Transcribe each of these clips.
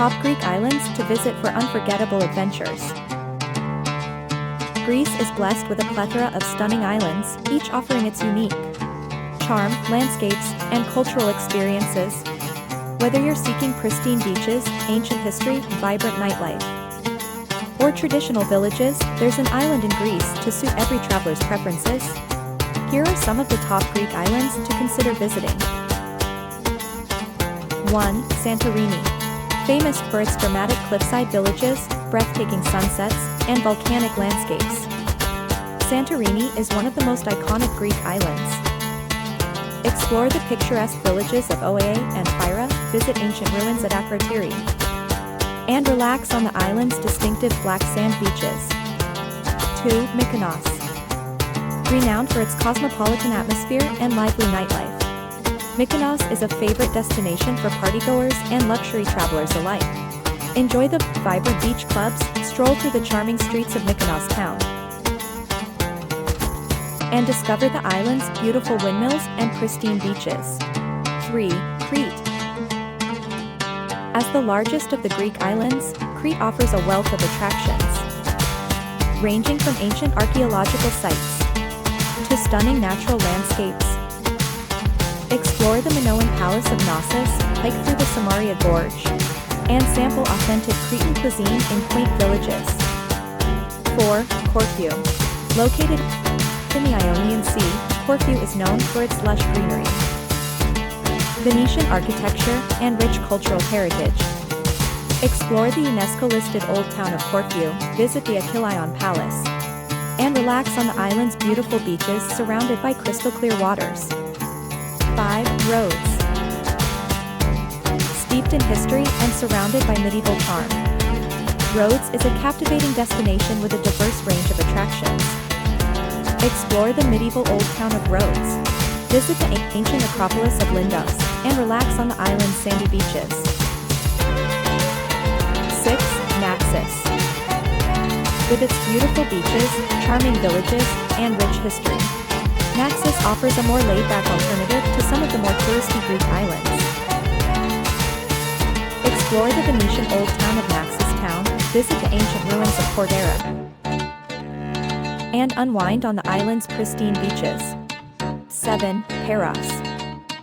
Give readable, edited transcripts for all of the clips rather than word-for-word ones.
Top Greek islands to visit for unforgettable adventures. Greece is blessed with a plethora of stunning islands, each offering its unique charm, landscapes, and cultural experiences. Whether you're seeking pristine beaches, ancient history, vibrant nightlife, or traditional villages, there's an island in Greece to suit every traveler's preferences. Here are some of the top Greek islands to consider visiting. 1. Santorini. Famous for its dramatic cliffside villages, breathtaking sunsets, and volcanic landscapes, Santorini is one of the most iconic Greek islands. Explore the picturesque villages of Oea and Phyra, visit ancient ruins at Crete, and relax on the island's distinctive black sand beaches. 2. Mykonos. Renowned for its cosmopolitan atmosphere and lively nightlife, Mykonos is a favorite destination for partygoers and luxury travelers alike. Enjoy the vibrant beach clubs, stroll through the charming streets of Mykonos town, and discover the island's beautiful windmills and pristine beaches. 3. Crete. As the largest of the Greek islands, Crete offers a wealth of attractions, ranging from ancient archaeological sites to stunning natural landscapes. Explore the Minoan Palace of Naxos, hike through the Samaria Gorge, and sample authentic Cretan cuisine in quaint villages. 4. Corfu. Located in the Ionian Sea, Corfu is known for its lush greenery, Venetian architecture, and rich cultural heritage. Explore the UNESCO-listed Old Town of Corfu, visit the Achilleon Palace, and relax on the island's beautiful beaches surrounded by crystal-clear waters. 5. Rhodes. Steeped in history and surrounded by medieval charm, Rhodes is a captivating destination with a diverse range of attractions. Explore the medieval old town of Rhodes, visit the ancient acropolis of Lindos, and relax on the island's sandy beaches. 6. Naxos. With its beautiful beaches, charming villages, and rich history, Naxos offers a more laid-back alternative to some of the more touristy Greek islands. Explore the Venetian old town of Naxos town, visit the ancient ruins of Corfu, and unwind on the island's pristine beaches. 7. Paros.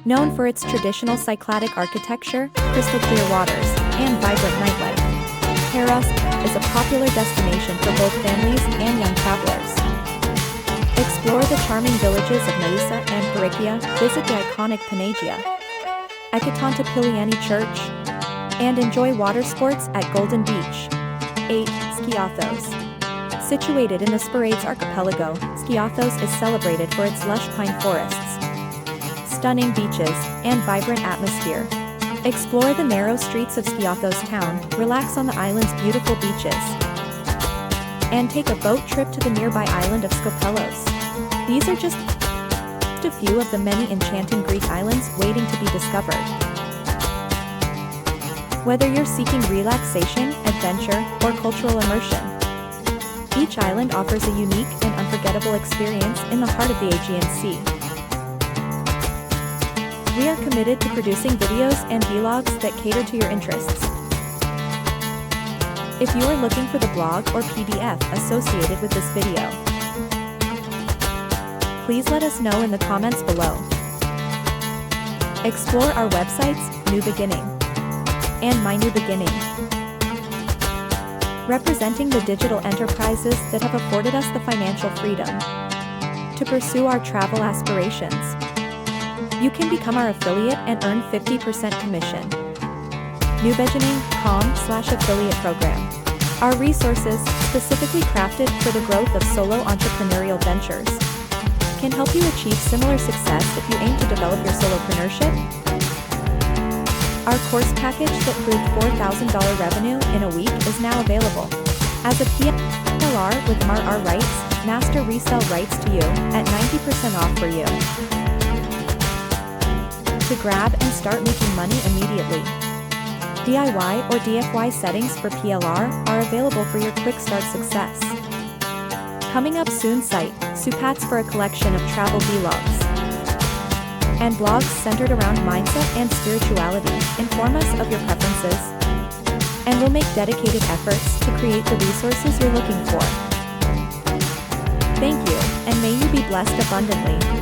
Known for its traditional Cycladic architecture, crystal-clear waters, and vibrant nightlife, Paros is a popular destination for both families and young travelers. Explore the charming villages of Naisa and Perikia, visit the iconic Panagia, Ekatantapiliani Church, and enjoy water sports at Golden Beach. 8. Skiathos. Situated in the Sporades archipelago, Skiathos is celebrated for its lush pine forests, stunning beaches, and vibrant atmosphere. Explore the narrow streets of Skiathos town, relax on the island's beautiful beaches, and take a boat trip to the nearby island of Skopelos. These are just a few of the many enchanting Greek islands waiting to be discovered. Whether you're seeking relaxation, adventure, or cultural immersion, each island offers a unique and unforgettable experience in the heart of the Aegean Sea. We are committed to producing videos and vlogs that cater to your interests. If you are looking for the blog or PDF associated with this video, please let us know in the comments below. Explore our websites, New Beginning and My New Beginning, representing the digital enterprises that have afforded us the financial freedom to pursue our travel aspirations. You can become our affiliate and earn 50% commission. newbeginning.com/affiliate program. Our resources, specifically crafted for the growth of solo entrepreneurial ventures, can help you achieve similar success if you aim to develop your solopreneurship. Our course package that proved $4,000 revenue in a week is now available as a PLR with MAR rights, master resell rights to you, at 90% off for you to grab and start making money immediately. DIY or DFY settings for PLR are available for your quick start success. Coming up soon, site Supats for a collection of travel vlogs and blogs centered around mindset and spirituality. Inform us of your preferences. and we'll make dedicated efforts to create the resources you're looking for. Thank you, and may you be blessed abundantly.